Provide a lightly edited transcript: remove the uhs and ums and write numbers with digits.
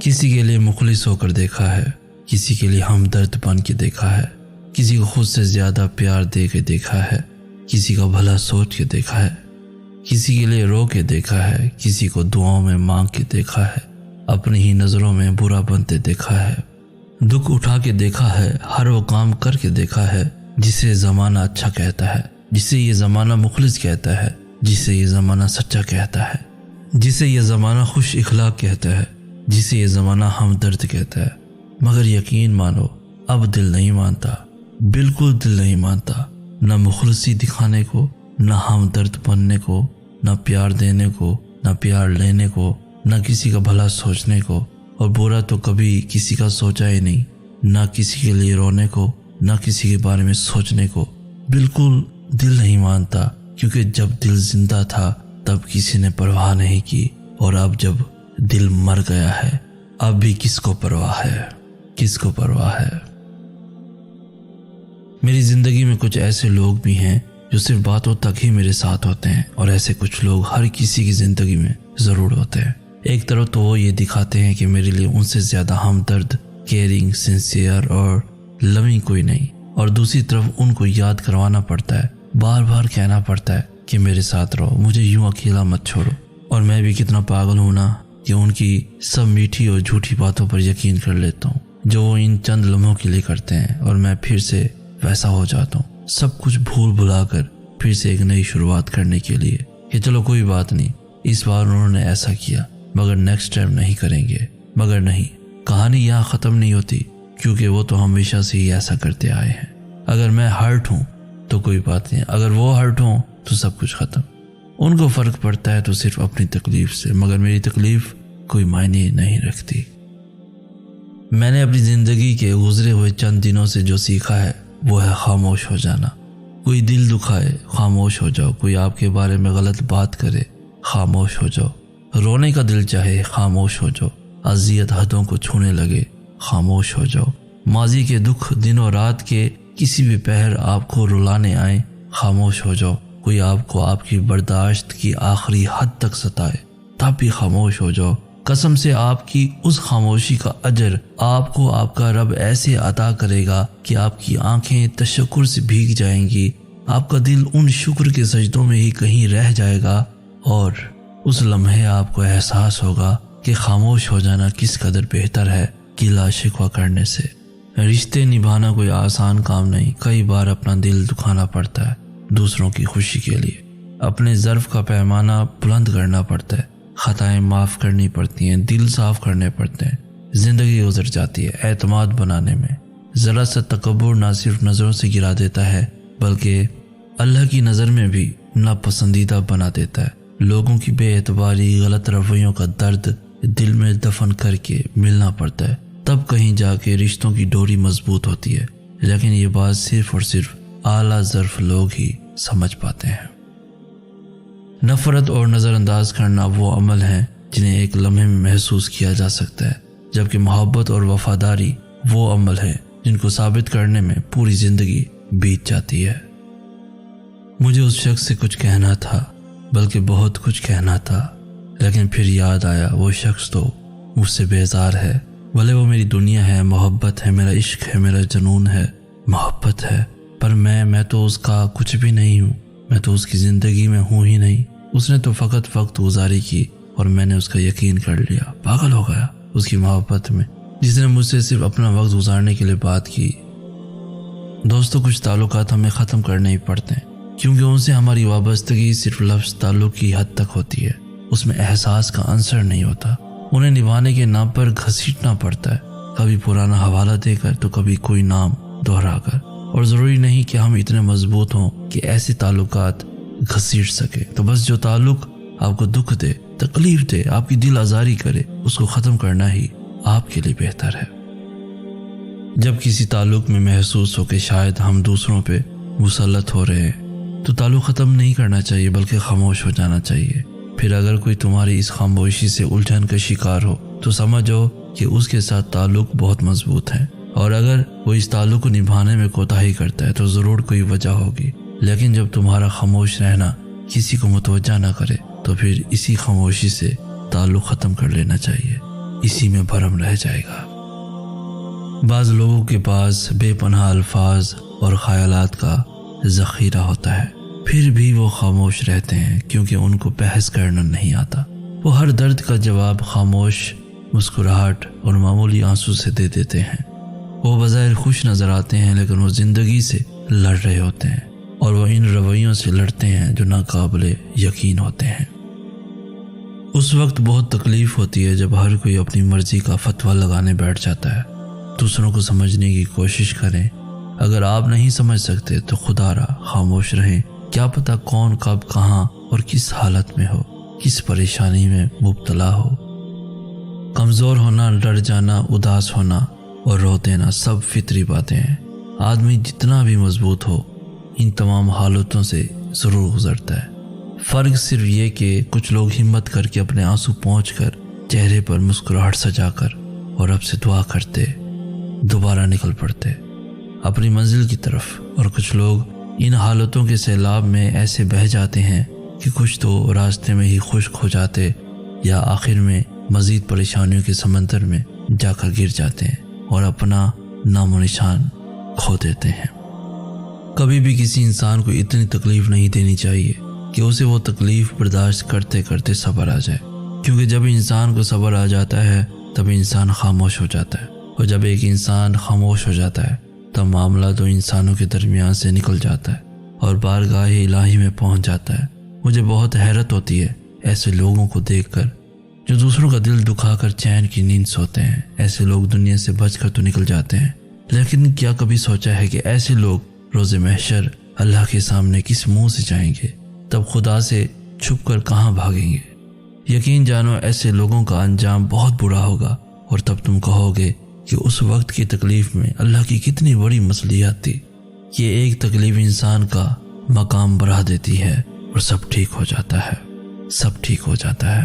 کسی کے لیے مخلص ہو کر دیکھا ہے، کسی کے لیے ہمدرد بن کے دیکھا ہے، کسی کو خود سے زیادہ پیار دے کے دیکھا ہے، کسی کا بھلا سوچ کے دیکھا ہے، کسی کے لیے رو کے دیکھا ہے، کسی کو دعاؤں میں مانگ کے دیکھا ہے، اپنی ہی نظروں میں برا بنتے دیکھا ہے، دکھ اٹھا کے دیکھا ہے، ہر وہ کام کر کے دیکھا ہے جسے زمانہ اچھا کہتا ہے، جسے یہ زمانہ مخلص کہتا ہے، جسے یہ زمانہ سچا کہتا ہے، جسے یہ زمانہ خوش اخلاق کہتا ہے، جسے یہ زمانہ ہمدرد کہتا ہے۔ مگر یقین مانو اب دل نہیں مانتا، بالکل دل نہیں مانتا، نہ مخلصی دکھانے کو، نہ ہمدرد بننے کو، نہ پیار دینے کو، نہ پیار لینے کو، نہ کسی کا بھلا سوچنے کو، اور برا تو کبھی کسی کا سوچا ہی نہیں، نہ کسی کے لیے رونے کو، نہ کسی کے بارے میں سوچنے کو۔ بالکل دل نہیں مانتا، کیونکہ جب دل زندہ تھا تب کسی نے پرواہ نہیں کی، اور اب جب دل مر گیا ہے اب بھی کس کو پرواہ ہے، کس کو پرواہ ہے۔ میری زندگی میں کچھ ایسے لوگ بھی ہیں جو صرف باتوں تک ہی میرے ساتھ ہوتے ہیں، اور ایسے کچھ لوگ ہر کسی کی زندگی میں ضرور ہوتے ہیں۔ ایک طرف تو وہ یہ دکھاتے ہیں کہ میرے لیے ان سے زیادہ ہمدرد، کیئرنگ، سنسیئر اور لونگ کوئی نہیں، اور دوسری طرف ان کو یاد کروانا پڑتا ہے، بار بار کہنا پڑتا ہے کہ میرے ساتھ رہو، مجھے یوں اکیلا مت چھوڑو۔ اور میں بھی کتنا پاگل ہوں نا کہ ان کی سب میٹھی اور جھوٹی باتوں پر یقین کر لیتا ہوں جو وہ ان چند لمحوں کے لیے کرتے ہیں، اور میں پھر سے ویسا ہو جاتا ہوں، سب کچھ بھول بھلا کر پھر سے ایک نئی شروعات کرنے کے لیے کہ چلو کوئی بات نہیں، اس بار انہوں نے ایسا کیا مگر نیکسٹ ٹائم نہیں کریں گے۔ مگر نہیں، کہانی یہاں ختم نہیں ہوتی، کیونکہ وہ تو ہمیشہ سے ہی ایسا کرتے آئے ہیں۔ اگر میں ہرٹ ہوں تو کوئی بات نہیں، اگر وہ ہرٹ ہوں تو سب کچھ ختم۔ ان کو فرق پڑتا ہے تو صرف اپنی تکلیف سے، مگر میری تکلیف کوئی معنی نہیں رکھتی۔ میں نے اپنی زندگی کے گزرے ہوئے چند دنوں سے جو سیکھا ہے وہ ہے خاموش ہو جانا۔ کوئی دل دکھائے خاموش ہو جاؤ، کوئی آپ کے بارے میں غلط بات کرے خاموش ہو جاؤ، رونے کا دل چاہے خاموش ہو جاؤ، اذیت حدوں کو چھونے لگے خاموش ہو جاؤ، ماضی کے دکھ دن و رات کے کسی بھی پہر آپ کو رلانے آئے خاموش ہو جاؤ، کوئی آپ کو آپ کی برداشت کی آخری حد تک ستائے تب بھی خاموش ہو جاؤ۔ قسم سے آپ کی اس خاموشی کا اجر آپ کو آپ کا رب ایسے عطا کرے گا کہ آپ کی آنکھیں تشکر سے بھیگ جائیں گی، آپ کا دل ان شکر کے سجدوں میں ہی کہیں رہ جائے گا، اور اس لمحے آپ کو احساس ہوگا کہ خاموش ہو جانا کس قدر بہتر ہے گلہ شکوہ کرنے سے۔ رشتے نبھانا کوئی آسان کام نہیں، کئی بار اپنا دل دکھانا پڑتا ہے دوسروں کی خوشی کے لیے، اپنے ظرف کا پیمانہ بلند کرنا پڑتا ہے، خطائیں معاف کرنی پڑتی ہیں، دل صاف کرنے پڑتے ہیں، زندگی گزر جاتی ہے اعتماد بنانے میں۔ ذرا سا تکبر نہ صرف نظروں سے گرا دیتا ہے بلکہ اللہ کی نظر میں بھی ناپسندیدہ بنا دیتا ہے۔ لوگوں کی بے اعتباری، غلط رویوں کا درد دل میں دفن کر کے ملنا پڑتا ہے، تب کہیں جا کے رشتوں کی ڈوری مضبوط ہوتی ہے، لیکن یہ بات صرف اور صرف اعلیٰ ظرف لوگ ہی سمجھ پاتے ہیں۔ نفرت اور نظر انداز کرنا وہ عمل ہیں جنہیں ایک لمحے میں محسوس کیا جا سکتا ہے، جبکہ محبت اور وفاداری وہ عمل ہیں جن کو ثابت کرنے میں پوری زندگی بیت جاتی ہے۔ مجھے اس شخص سے کچھ کہنا تھا، بلکہ بہت کچھ کہنا تھا، لیکن پھر یاد آیا وہ شخص تو مجھ سے بیزار ہے، بھلے وہ میری دنیا ہے، محبت ہے، میرا عشق ہے، میرا جنون ہے، محبت ہے، پر میں تو اس کا کچھ بھی نہیں ہوں، میں تو اس کی زندگی میں ہوں ہی نہیں۔ اس نے تو فقط وقت گزاری کی اور میں نے اس کا یقین کر لیا، پاگل ہو گیا اس کی محبت میں، جس نے مجھ سے صرف اپنا وقت گزارنے کے لیے بات کی۔ دوستوں، کچھ تعلقات ہمیں ختم کرنے ہی پڑتے ہیں، کیونکہ ان سے ہماری وابستگی صرف لفظ تعلق کی حد تک ہوتی ہے، اس میں احساس کا عنصر نہیں ہوتا۔ انہیں نبھانے کے نام پر گھسیٹنا پڑتا ہے، کبھی پرانا حوالہ دے کر تو کبھی کوئی نام دہرا کر، اور ضروری نہیں کہ ہم اتنے مضبوط ہوں کہ ایسے تعلقات گھسیٹ سکے، تو بس جو تعلق آپ کو دکھ دے، تکلیف دے، آپ کی دل آزاری کرے، اس کو ختم کرنا ہی آپ کے لیے بہتر ہے۔ جب کسی تعلق میں محسوس ہو کہ شاید ہم دوسروں پہ مسلط ہو رہے ہیں تو تعلق ختم نہیں کرنا چاہیے بلکہ خاموش ہو جانا چاہیے۔ پھر اگر کوئی تمہاری اس خاموشی سے الجھن کا شکار ہو تو سمجھو کہ اس کے ساتھ تعلق بہت مضبوط ہے، اور اگر وہ اس تعلق کو نبھانے میں کوتاہی کرتا ہے تو ضرور کوئی وجہ ہوگی، لیکن جب تمہارا خاموش رہنا کسی کو متوجہ نہ کرے تو پھر اسی خاموشی سے تعلق ختم کر لینا چاہیے، اسی میں بھرم رہ جائے گا۔ بعض لوگوں کے پاس بے پناہ الفاظ اور خیالات کا ذخیرہ ہوتا ہے، پھر بھی وہ خاموش رہتے ہیں کیونکہ ان کو بحث کرنا نہیں آتا۔ وہ ہر درد کا جواب خاموش مسکراہٹ اور معمولی آنسو سے دے دیتے ہیں۔ وہ بظاہر خوش نظر آتے ہیں لیکن وہ زندگی سے لڑ رہے ہوتے ہیں، اور وہ ان رویوں سے لڑتے ہیں جو ناقابل یقین ہوتے ہیں۔ اس وقت بہت تکلیف ہوتی ہے جب ہر کوئی اپنی مرضی کا فتویٰ لگانے بیٹھ جاتا ہے۔ دوسروں کو سمجھنے کی کوشش کریں، اگر آپ نہیں سمجھ سکتے تو خدا را خاموش رہیں۔ کیا پتہ کون کب کہاں اور کس حالت میں ہو، کس پریشانی میں مبتلا ہو۔ کمزور ہونا، ڈر جانا، اداس ہونا اور رو دینا سب فطری باتیں ہیں۔ آدمی جتنا بھی مضبوط ہو ان تمام حالتوں سے ضرور گزرتا ہے۔ فرق صرف یہ کہ کچھ لوگ ہمت کر کے اپنے آنسو پہنچ کر چہرے پر مسکراہٹ سجا کر اور رب سے دعا کرتے دوبارہ نکل پڑتے اپنی منزل کی طرف، اور کچھ لوگ ان حالتوں کے سیلاب میں ایسے بہہ جاتے ہیں کہ کچھ تو راستے میں ہی خشک ہو جاتے یا آخر میں مزید پریشانیوں کے سمندر میں جا کر گر جاتے ہیں اور اپنا نام و نشان کھو دیتے ہیں۔ کبھی بھی کسی انسان کو اتنی تکلیف نہیں دینی چاہیے کہ اسے وہ تکلیف برداشت کرتے کرتے صبر آ جائے، کیونکہ جب انسان کو صبر آ جاتا ہے تب انسان خاموش ہو جاتا ہے، اور جب ایک انسان خاموش ہو جاتا ہے تب معاملہ دو انسانوں کے درمیان سے نکل جاتا ہے اور بارگاہ الہی میں پہنچ جاتا ہے۔ مجھے بہت حیرت ہوتی ہے ایسے لوگوں کو دیکھ کر جو دوسروں کا دل دکھا کر چین کی نیند سوتے ہیں۔ ایسے لوگ دنیا سے بچ کر تو نکل جاتے ہیں، لیکن کیا کبھی سوچا ہے کہ ایسے لوگ روز محشر اللہ کے سامنے کس منہ سے جائیں گے؟ تب خدا سے چھپ کر کہاں بھاگیں گے؟ یقین جانو ایسے لوگوں کا انجام بہت برا ہوگا، اور تب تم کہو گے کہ اس وقت کی تکلیف میں اللہ کی کتنی بڑی مصلحت تھی۔ یہ ایک تکلیف انسان کا مقام بڑھا دیتی ہے اور سب ٹھیک ہو جاتا ہے، سب ٹھیک ہو جاتا ہے۔